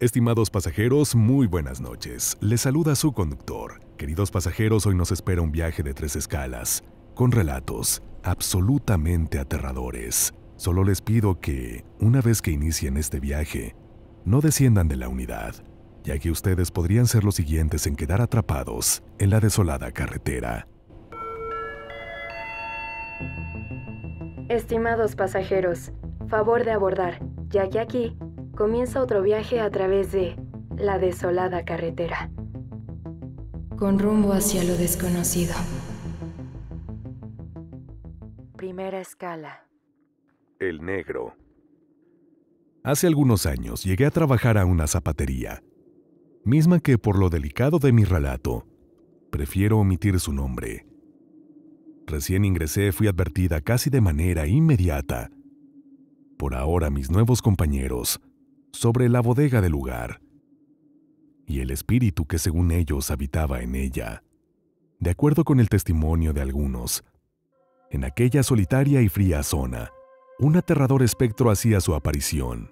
Estimados pasajeros, muy buenas noches. Les saluda su conductor. Queridos pasajeros, hoy nos espera un viaje de 3 escalas, con relatos absolutamente aterradores. Solo les pido que, una vez que inicien este viaje, no desciendan de la unidad, ya que ustedes podrían ser los siguientes en quedar atrapados en la desolada carretera. Estimados pasajeros, favor de abordar, ya que aquí comienza otro viaje a través de la desolada carretera, con rumbo hacia lo desconocido. Primera escala. El negro. Hace algunos años llegué a trabajar a una zapatería, misma que por lo delicado de mi relato, prefiero omitir su nombre. Recién ingresé fui advertida casi de manera inmediata por ahora mis nuevos compañeros sobre la bodega del lugar y el espíritu que según ellos habitaba en ella. De acuerdo con el testimonio de algunos, en aquella solitaria y fría zona, un aterrador espectro hacía su aparición.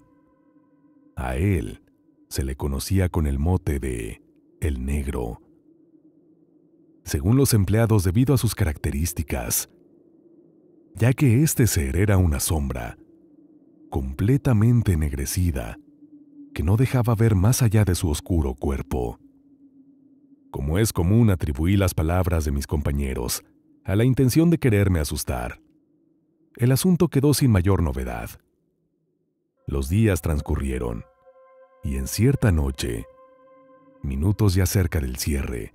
A él se le conocía con el mote de El Negro. Según los empleados, debido a sus características, ya que este ser era una sombra completamente ennegrecida que no dejaba ver más allá de su oscuro cuerpo. Como es común, atribuí las palabras de mis compañeros a la intención de quererme asustar. El asunto quedó sin mayor novedad. Los días transcurrieron, y en cierta noche, minutos ya cerca del cierre,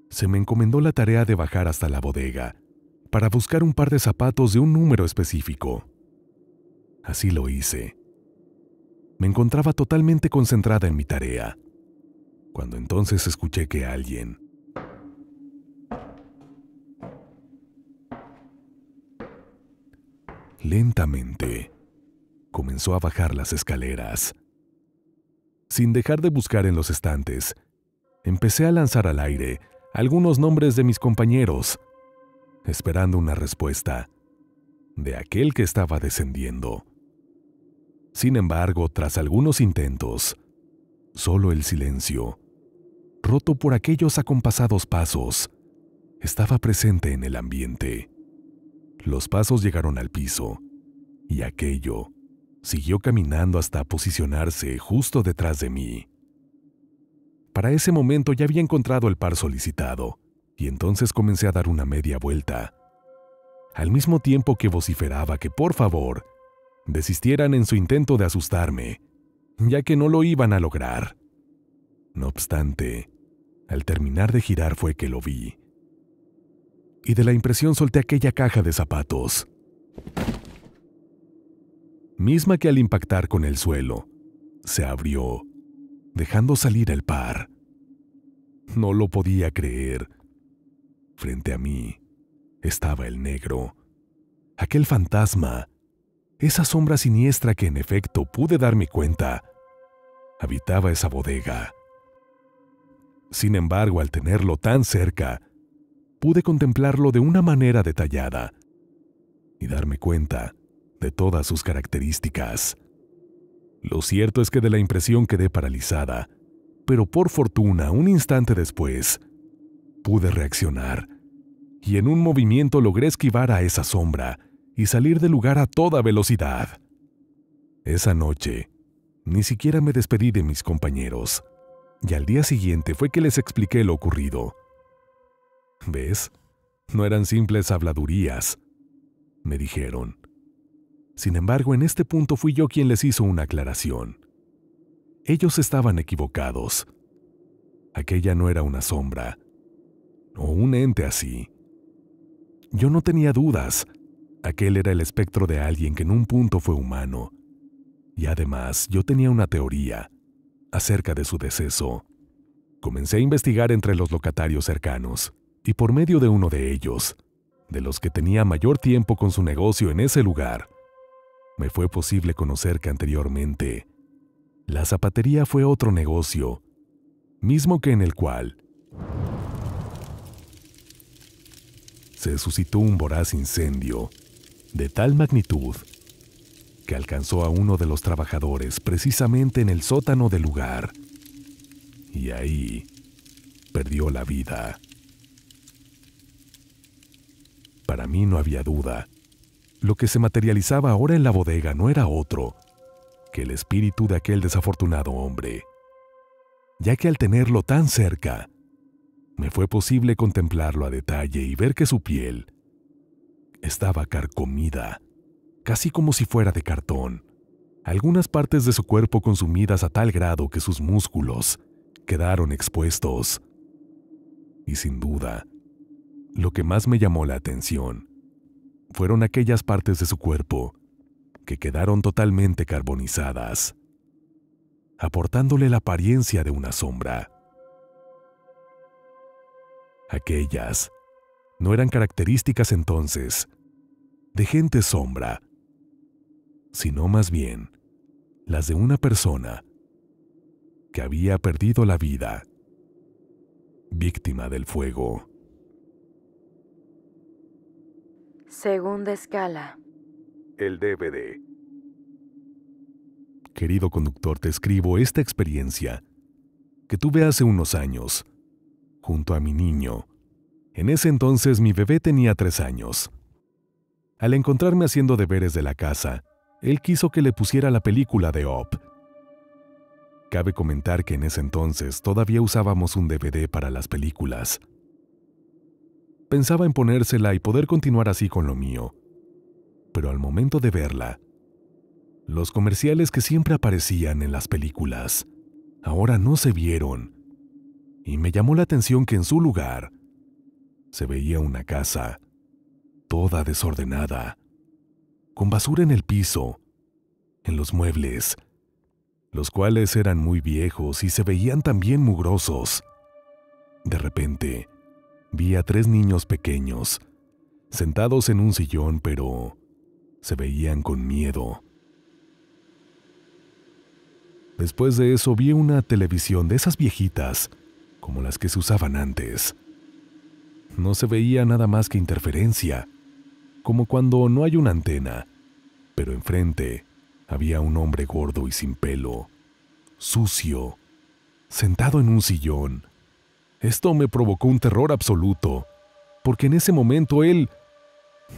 se me encomendó la tarea de bajar hasta la bodega para buscar un par de zapatos de un número específico. Así lo hice. Me encontraba totalmente concentrada en mi tarea, cuando entonces escuché que alguien lentamente comenzó a bajar las escaleras. Sin dejar de buscar en los estantes, empecé a lanzar al aire algunos nombres de mis compañeros, esperando una respuesta de aquel que estaba descendiendo. Sin embargo, tras algunos intentos, solo el silencio, roto por aquellos acompasados pasos, estaba presente en el ambiente. Los pasos llegaron al piso, y aquello siguió caminando hasta posicionarse justo detrás de mí. Para ese momento ya había encontrado el par solicitado, y entonces comencé a dar una media vuelta, al mismo tiempo que vociferaba que por favor desistieran en su intento de asustarme, ya que no lo iban a lograr. No obstante, al terminar de girar fue que lo vi, y de la impresión solté aquella caja de zapatos, misma que al impactar con el suelo, se abrió, dejando salir el par. No lo podía creer. Frente a mí estaba el negro, aquel fantasma, esa sombra siniestra que en efecto pude darme cuenta habitaba esa bodega. Sin embargo, al tenerlo tan cerca, pude contemplarlo de una manera detallada y darme cuenta de todas sus características. Lo cierto es que de la impresión quedé paralizada, pero por fortuna, un instante después, pude reaccionar y en un movimiento logré esquivar a esa sombra y salir del lugar a toda velocidad. Esa noche, ni siquiera me despedí de mis compañeros, y al día siguiente fue que les expliqué lo ocurrido. ¿Ves? No eran simples habladurías, me dijeron. Sin embargo, en este punto fui yo quien les hizo una aclaración. Ellos estaban equivocados. Aquella no era una sombra, o un ente así. Yo no tenía dudas. Aquel era el espectro de alguien que en un punto fue humano. Y además, yo tenía una teoría acerca de su deceso. Comencé a investigar entre los locatarios cercanos, y por medio de uno de ellos, de los que tenía mayor tiempo con su negocio en ese lugar, me fue posible conocer que anteriormente la zapatería fue otro negocio, mismo que en el cual se suscitó un voraz incendio de tal magnitud que alcanzó a uno de los trabajadores precisamente en el sótano del lugar. Y ahí perdió la vida. Para mí no había duda. Lo que se materializaba ahora en la bodega no era otro que el espíritu de aquel desafortunado hombre, ya que al tenerlo tan cerca, me fue posible contemplarlo a detalle y ver que su piel estaba carcomida, casi como si fuera de cartón, algunas partes de su cuerpo consumidas a tal grado que sus músculos quedaron expuestos. Y sin duda, lo que más me llamó la atención fueron aquellas partes de su cuerpo que quedaron totalmente carbonizadas, aportándole la apariencia de una sombra. Aquellas no eran características entonces de gente sombra, sino más bien las de una persona que había perdido la vida, víctima del fuego. Segunda escala. El DVD. Querido conductor, te escribo esta experiencia que tuve hace unos años, junto a mi niño. En ese entonces mi bebé tenía 3 años. Al encontrarme haciendo deberes de la casa, él quiso que le pusiera la película de Up. Cabe comentar que en ese entonces todavía usábamos un DVD para las películas. Pensaba en ponérsela y poder continuar así con lo mío, pero al momento de verla, los comerciales que siempre aparecían en las películas ahora no se vieron, y me llamó la atención que en su lugar se veía una casa toda desordenada, con basura en el piso, en los muebles, los cuales eran muy viejos y se veían también mugrosos. De repente, vi a 3 niños pequeños, sentados en un sillón, pero se veían con miedo. Después de eso vi una televisión de esas viejitas, como las que se usaban antes. No se veía nada más que interferencia, como cuando no hay una antena, pero enfrente había un hombre gordo y sin pelo, sucio, sentado en un sillón. Esto me provocó un terror absoluto, porque en ese momento él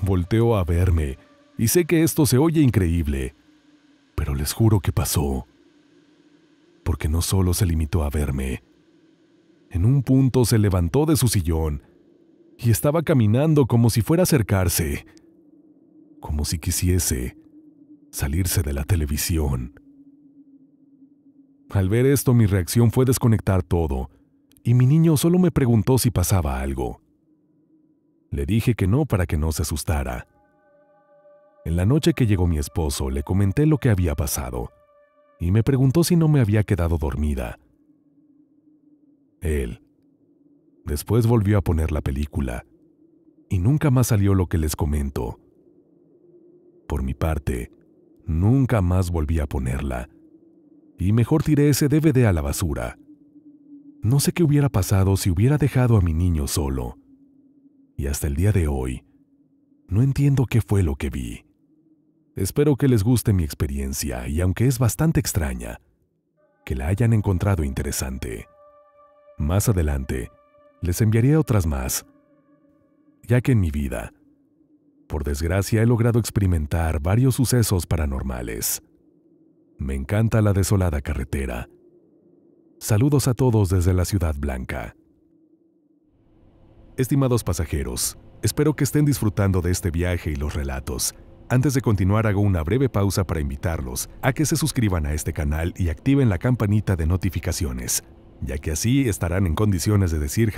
volteó a verme, y sé que esto se oye increíble, pero les juro que pasó, porque no solo se limitó a verme. En un punto se levantó de su sillón y estaba caminando como si fuera a acercarse, como si quisiese salirse de la televisión. Al ver esto, mi reacción fue desconectar todo, y mi niño solo me preguntó si pasaba algo. Le dije que no para que no se asustara. En la noche que llegó mi esposo, le comenté lo que había pasado, y me preguntó si no me había quedado dormida. Él después volvió a poner la película, y nunca más salió lo que les comento. Por mi parte, nunca más volví a ponerla, y mejor tiré ese DVD a la basura. No sé qué hubiera pasado si hubiera dejado a mi niño solo, y hasta el día de hoy, no entiendo qué fue lo que vi. Espero que les guste mi experiencia, y aunque es bastante extraña, que la hayan encontrado interesante. Más adelante, les enviaré otras más, ya que en mi vida, por desgracia, he logrado experimentar varios sucesos paranormales. Me encanta la desolada carretera. Saludos a todos desde la Ciudad Blanca. Estimados pasajeros, espero que estén disfrutando de este viaje y los relatos. Antes de continuar, hago una breve pausa para invitarlos a que se suscriban a este canal y activen la campanita de notificaciones, ya que así estarán en condiciones de decir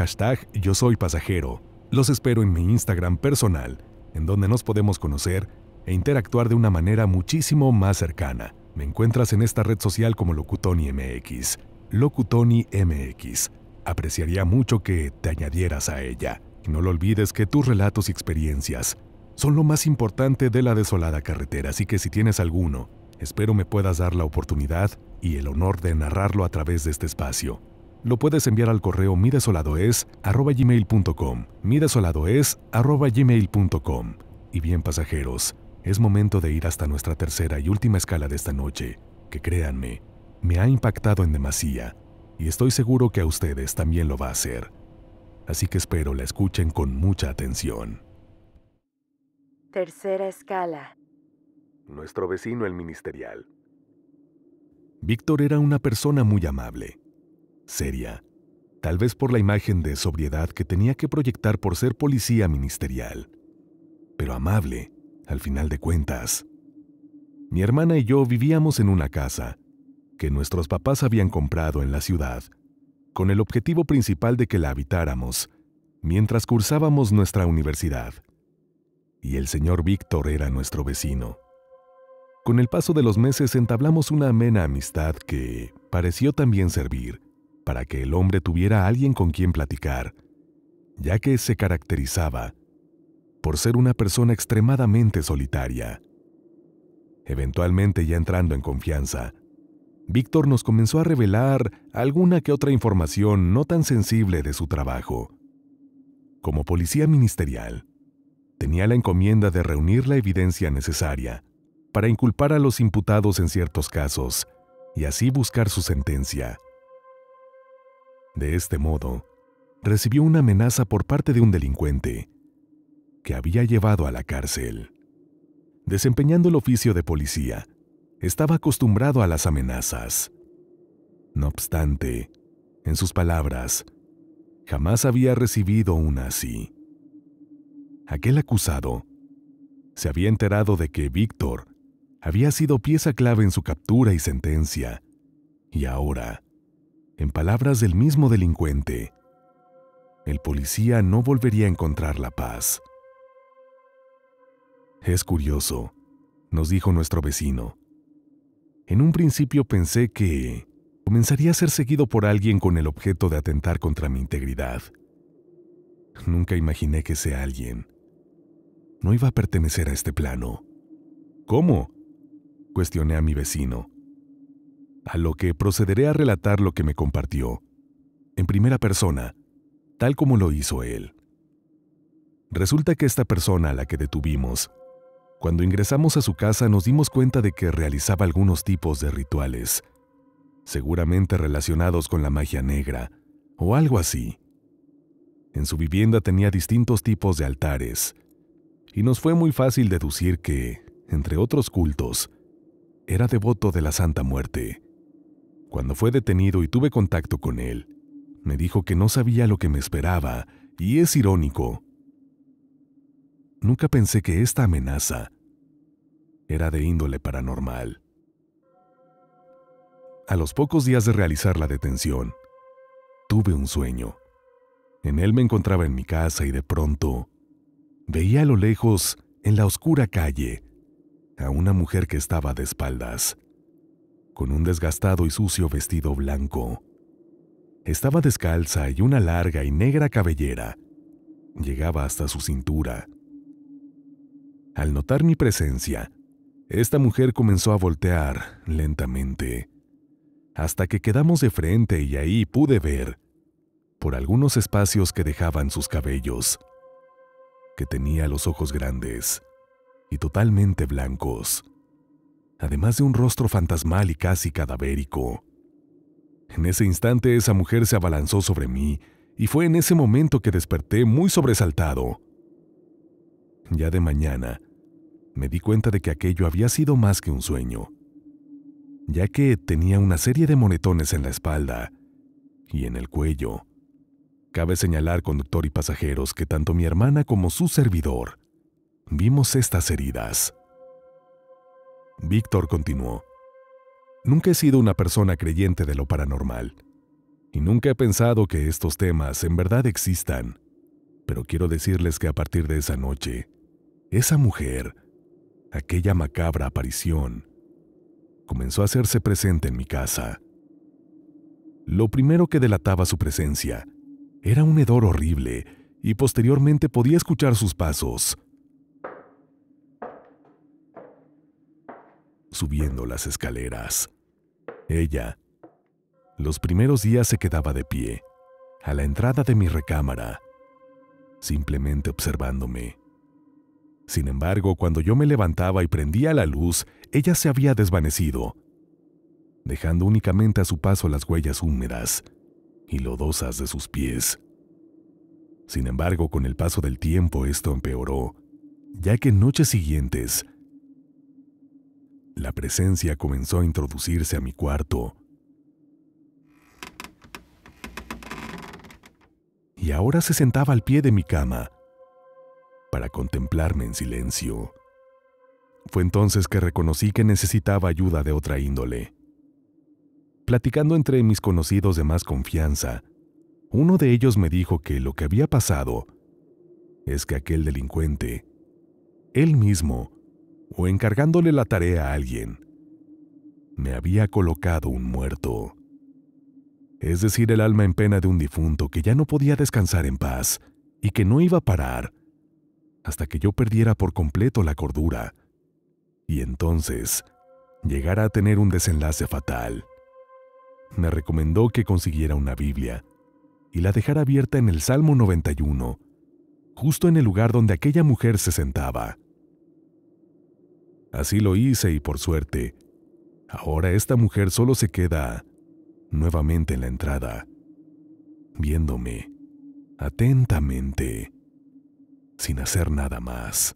#Yo soy pasajero. Los espero en mi Instagram personal, en donde nos podemos conocer e interactuar de una manera muchísimo más cercana. Me encuentras en esta red social como Locutoni MX. Locutoni MX. Apreciaría mucho que te añadieras a ella. Y no lo olvides que tus relatos y experiencias son lo más importante de la desolada carretera, así que si tienes alguno, espero me puedas dar la oportunidad y el honor de narrarlo a través de este espacio. Lo puedes enviar al correo midesoladoes@gmail.com, midesoladoes@gmail.com. Y bien, pasajeros, Es momento de ir hasta nuestra tercera y última escala de esta noche, que créanme, me ha impactado en demasía, y estoy seguro que a ustedes también lo va a hacer. Así que espero la escuchen con mucha atención. Tercera escala. Nuestro vecino el ministerial. Víctor era una persona muy amable, seria, tal vez por la imagen de sobriedad que tenía que proyectar por ser policía ministerial, pero amable, al final de cuentas. Mi hermana y yo vivíamos en una casa que nuestros papás habían comprado en la ciudad, con el objetivo principal de que la habitáramos mientras cursábamos nuestra universidad. Y el señor Víctor era nuestro vecino. Con el paso de los meses entablamos una amena amistad que pareció también servir para que el hombre tuviera a alguien con quien platicar, ya que se caracterizaba por ser una persona extremadamente solitaria. Eventualmente, ya entrando en confianza, Víctor nos comenzó a revelar alguna que otra información no tan sensible de su trabajo. Como policía ministerial, tenía la encomienda de reunir la evidencia necesaria para inculpar a los imputados en ciertos casos y así buscar su sentencia. De este modo, recibió una amenaza por parte de un delincuente que había llevado a la cárcel. Desempeñando el oficio de policía, estaba acostumbrado a las amenazas. No obstante, en sus palabras, jamás había recibido una así. Aquel acusado se había enterado de que Víctor había sido pieza clave en su captura y sentencia, y ahora, en palabras del mismo delincuente, el policía no volvería a encontrar la paz. Es curioso, nos dijo nuestro vecino. En un principio pensé que comenzaría a ser seguido por alguien con el objeto de atentar contra mi integridad. Nunca imaginé que ese alguien no iba a pertenecer a este plano. ¿Cómo?, cuestioné a mi vecino, a lo que procederé a relatar lo que me compartió, en primera persona, tal como lo hizo él. Resulta que esta persona a la que detuvimos, cuando ingresamos a su casa nos dimos cuenta de que realizaba algunos tipos de rituales, seguramente relacionados con la magia negra o algo así. En su vivienda tenía distintos tipos de altares, y nos fue muy fácil deducir que, entre otros cultos, era devoto de la Santa Muerte. Cuando fue detenido y tuve contacto con él, me dijo que no sabía lo que me esperaba, y es irónico. Nunca pensé que esta amenaza era de índole paranormal. A los pocos días de realizar la detención, tuve un sueño. En él me encontraba en mi casa y de pronto veía a lo lejos, en la oscura calle, a una mujer que estaba de espaldas, con un desgastado y sucio vestido blanco. Estaba descalza y una larga y negra cabellera llegaba hasta su cintura. Al notar mi presencia, esta mujer comenzó a voltear lentamente, hasta que quedamos de frente y ahí pude ver, por algunos espacios que dejaban sus cabellos, que tenía los ojos grandes y totalmente blancos, además de un rostro fantasmal y casi cadavérico. En ese instante esa mujer se abalanzó sobre mí y fue en ese momento que desperté muy sobresaltado. Ya de mañana, me di cuenta de que aquello había sido más que un sueño, ya que tenía una serie de moretones en la espalda y en el cuello. Cabe señalar, conductor y pasajeros, que tanto mi hermana como su servidor vimos estas heridas. Víctor continuó: Nunca he sido una persona creyente de lo paranormal, y nunca he pensado que estos temas en verdad existan, pero quiero decirles que a partir de esa noche, esa mujer, aquella macabra aparición, comenzó a hacerse presente en mi casa. Lo primero que delataba su presencia era un hedor horrible, y posteriormente podía escuchar sus pasos subiendo las escaleras. Ella, los primeros días, se quedaba de pie, a la entrada de mi recámara, simplemente observándome. Sin embargo, cuando yo me levantaba y prendía la luz, ella se había desvanecido, dejando únicamente a su paso las huellas húmedas y lodosas de sus pies. Sin embargo, con el paso del tiempo esto empeoró, ya que en noches siguientes la presencia comenzó a introducirse a mi cuarto. Y ahora se sentaba al pie de mi cama para contemplarme en silencio. Fue entonces que reconocí que necesitaba ayuda de otra índole. Platicando entre mis conocidos de más confianza, uno de ellos me dijo que lo que había pasado es que aquel delincuente, él mismo, o encargándole la tarea a alguien, me había colocado un muerto. Es decir, el alma en pena de un difunto que ya no podía descansar en paz y que no iba a parar hasta que yo perdiera por completo la cordura y entonces llegara a tener un desenlace fatal. Me recomendó que consiguiera una Biblia y la dejara abierta en el Salmo 91, justo en el lugar donde aquella mujer se sentaba. Así lo hice y por suerte, ahora esta mujer solo se queda nuevamente en la entrada, viéndome atentamente, sin hacer nada más.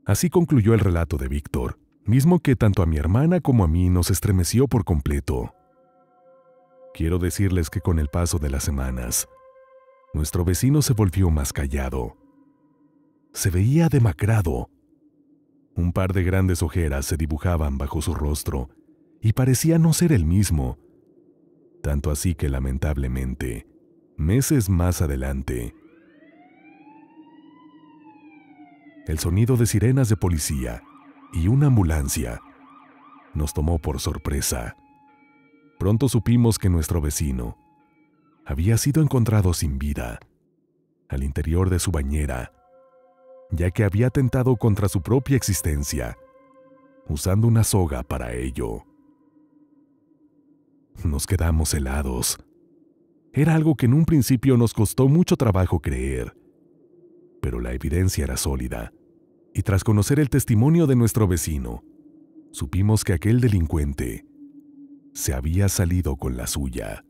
Así concluyó el relato de Víctor, mismo que tanto a mi hermana como a mí nos estremeció por completo. Quiero decirles que con el paso de las semanas, nuestro vecino se volvió más callado. Se veía demacrado. Un par de grandes ojeras se dibujaban bajo su rostro y parecía no ser el mismo, tanto así que lamentablemente, meses más adelante, el sonido de sirenas de policía y una ambulancia nos tomó por sorpresa. Pronto supimos que nuestro vecino había sido encontrado sin vida, al interior de su bañera, ya que había atentado contra su propia existencia, usando una soga para ello. Nos quedamos helados. Era algo que en un principio nos costó mucho trabajo creer, pero la evidencia era sólida, y tras conocer el testimonio de nuestro vecino, supimos que aquel delincuente se había salido con la suya.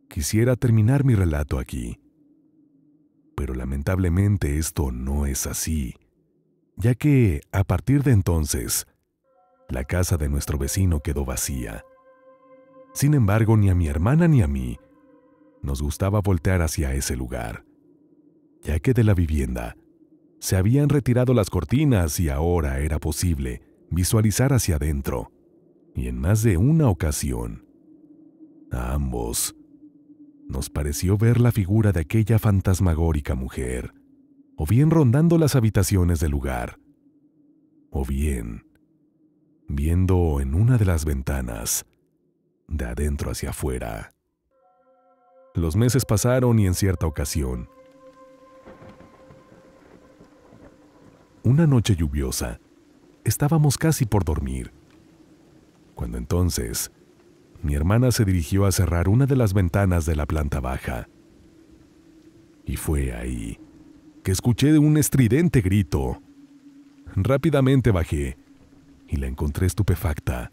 Quisiera terminar mi relato aquí, pero lamentablemente esto no es así, ya que, a partir de entonces, la casa de nuestro vecino quedó vacía. Sin embargo, ni a mi hermana ni a mí nos gustaba voltear hacia ese lugar, ya que de la vivienda se habían retirado las cortinas y ahora era posible visualizar hacia adentro, y en más de una ocasión, a ambos nos pareció ver la figura de aquella fantasmagórica mujer, o bien rondando las habitaciones del lugar, o bien viendo en una de las ventanas, de adentro hacia afuera. Los meses pasaron y en cierta ocasión, una noche lluviosa, estábamos casi por dormir, cuando entonces mi hermana se dirigió a cerrar una de las ventanas de la planta baja. Y fue ahí que escuché un estridente grito. Rápidamente bajé y la encontré estupefacta,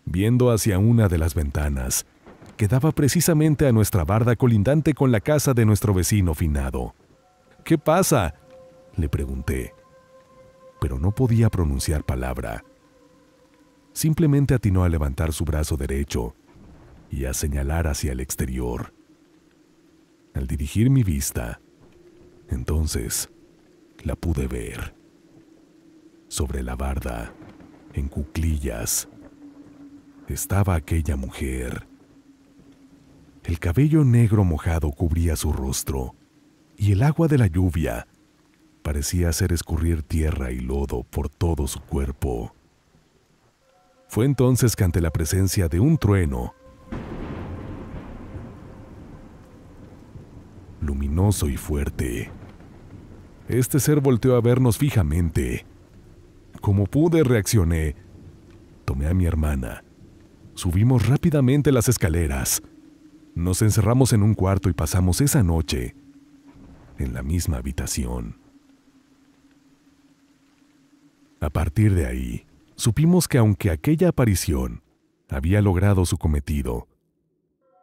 viendo hacia una de las ventanas que daba precisamente a nuestra barda colindante con la casa de nuestro vecino finado. «¿Qué pasa?», le pregunté, pero no podía pronunciar palabra. Simplemente atinó a levantar su brazo derecho y a señalar hacia el exterior. Al dirigir mi vista, entonces la pude ver. Sobre la barda, en cuclillas, estaba aquella mujer. El cabello negro mojado cubría su rostro, y el agua de la lluvia parecía hacer escurrir tierra y lodo por todo su cuerpo. Fue entonces que ante la presencia de un trueno luminoso y fuerte, este ser volteó a vernos fijamente. Como pude, reaccioné. Tomé a mi hermana. Subimos rápidamente las escaleras. Nos encerramos en un cuarto y pasamos esa noche en la misma habitación. A partir de ahí, supimos que aunque aquella aparición había logrado su cometido,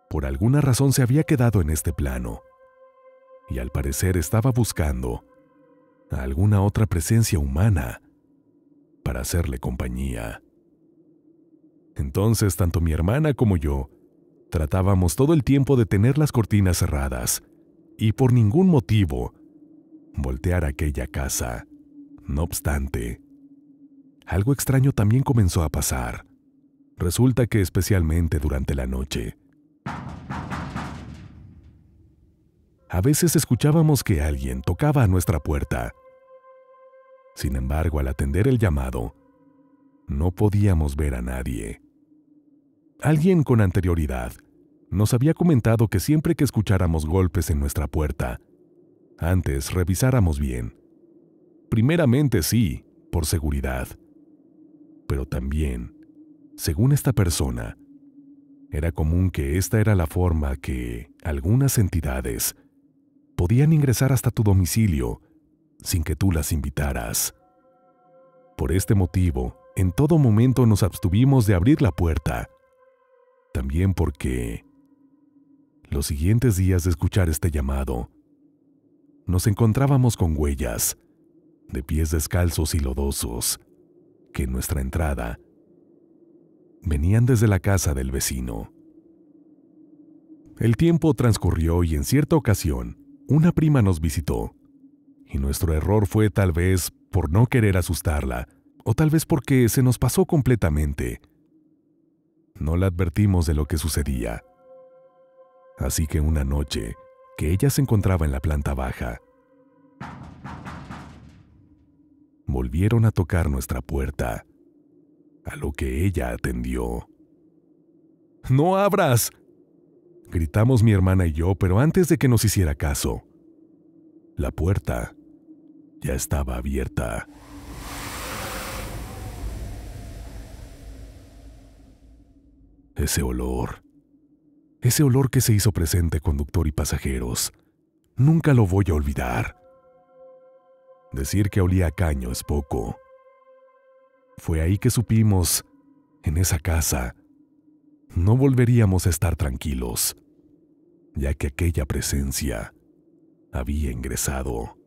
por alguna razón se había quedado en este plano, y al parecer estaba buscando a alguna otra presencia humana para hacerle compañía. Entonces, tanto mi hermana como yo tratábamos todo el tiempo de tener las cortinas cerradas y por ningún motivo voltear aquella casa. No obstante, algo extraño también comenzó a pasar. Resulta que especialmente durante la noche, a veces escuchábamos que alguien tocaba a nuestra puerta. Sin embargo, al atender el llamado, no podíamos ver a nadie. Alguien con anterioridad nos había comentado que siempre que escucháramos golpes en nuestra puerta, antes revisáramos bien. Primeramente sí, por seguridad. Pero también, según esta persona, era común que esta era la forma que algunas entidades podían ingresar hasta tu domicilio sin que tú las invitaras. Por este motivo, en todo momento nos abstuvimos de abrir la puerta. También porque los siguientes días de escuchar este llamado, nos encontrábamos con huellas de pies descalzos y lodosos que en nuestra entrada venían desde la casa del vecino. El tiempo transcurrió y en cierta ocasión una prima nos visitó, y nuestro error fue tal vez por no querer asustarla, o tal vez porque se nos pasó completamente. No la advertimos de lo que sucedía. Así que una noche, que ella se encontraba en la planta baja, volvieron a tocar nuestra puerta, a lo que ella atendió. ¡No abras!, gritamos mi hermana y yo, pero antes de que nos hiciera caso, la puerta ya estaba abierta. Ese olor que se hizo presente conductor y pasajeros, nunca lo voy a olvidar. Decir que olía a caño es poco. Fue ahí que supimos, en esa casa, no volveríamos a estar tranquilos, ya que aquella presencia había ingresado.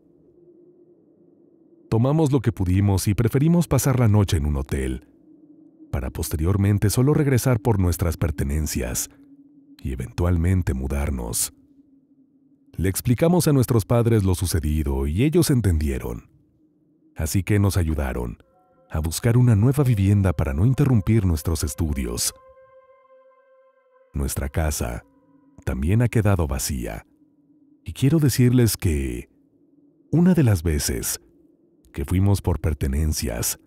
Tomamos lo que pudimos y preferimos pasar la noche en un hotel, para posteriormente solo regresar por nuestras pertenencias y eventualmente mudarnos. Le explicamos a nuestros padres lo sucedido y ellos entendieron. Así que nos ayudaron a buscar una nueva vivienda para no interrumpir nuestros estudios. Nuestra casa también ha quedado vacía, y quiero decirles que una de las veces que fuimos por pertenencias,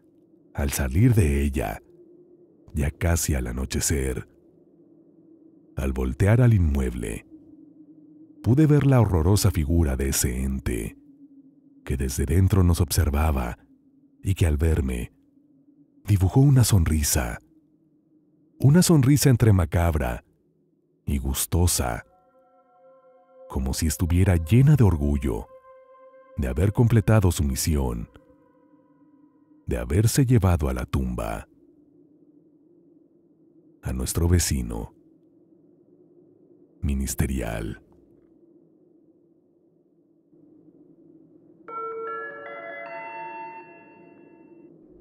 al salir de ella, ya casi al anochecer, al voltear al inmueble, pude ver la horrorosa figura de ese ente, que desde dentro nos observaba y que al verme, dibujó una sonrisa entre macabra y gustosa, como si estuviera llena de orgullo de haber completado su misión, de haberse llevado a la tumba a nuestro vecino ministerial.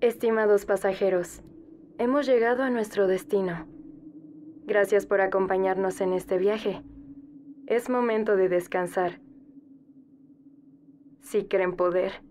Estimados pasajeros, hemos llegado a nuestro destino. Gracias por acompañarnos en este viaje. Es momento de descansar. Si creen poder,